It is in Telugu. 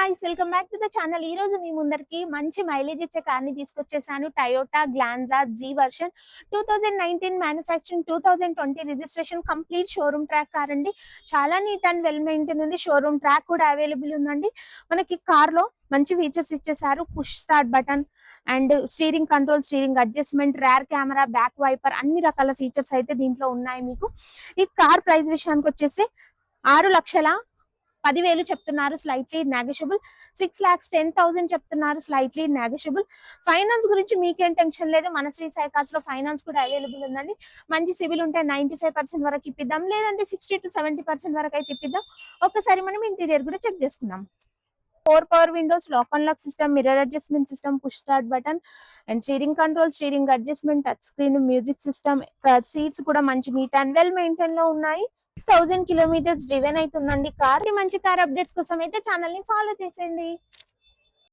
Guys, welcome back to the channel. ఈ రోజు మీ ముందరికి మంచి మైలేజ్ ఇచ్చే కార్ ని తీసుకొచ్చేసాను. Toyota Glanza G version 2019 manufacturing, 2020 registration, complete showroom track car అండి. చాలా నీట్ అండ్ వెల్ మెయింటైన్ ఉంది. షోరూమ్ ట్రాక్ కూడా అవైలబుల్ ఉందండి. మనకి కార్ లో మంచి ఫీచర్స్ ఇచ్చేసారు. Push start button and steering control, steering adjustment, rear camera, back wiper, అన్ని రకాల ఫీచర్స్ అయితే దీంట్లో ఉన్నాయి. మీకు ఈ కార్ ప్రైస్ విషయానికి వచ్చేసి 6,10,000 చెప్తున్నారు, స్లైట్లీ నెగోషియబుల్. 6,10,000 చెప్తున్నారు, స్లైట్లీ నెగోషియబుల్. ఫైనాన్స్ గురించి మీకేం టెన్షన్ లేదు, మన శ్రీ సాయి కార్స్ లో ఫైనాన్స్ కూడా అవైలబుల్ ఉందండి. మంచి సివిల్ ఉంటే 95% వరకు ఇప్పిద్దాం, లేదంటే 60 to 70% వరకు అయితే ఇప్పిద్దాం. ఒక్కసారి మనం ఇంటీరియర్ కూడా చెక్ చేసుకుందాం. 4 power windows, lock and lock system, mirror adjustment system, push start button and steering control, steering adjustment, touch screen, music system. Seats కూడా మంచి నీట్ అండ్ వెల్ మెయింటైన్ లో ఉన్నాయి. 1000 కిలోమీటర్స్ డ్రివెన్ అవుతుందండి కార్. మంచి కార్ అప్డేట్స్ కోసం అయితే ఛానల్ ని ఫాలో చేసేయండి.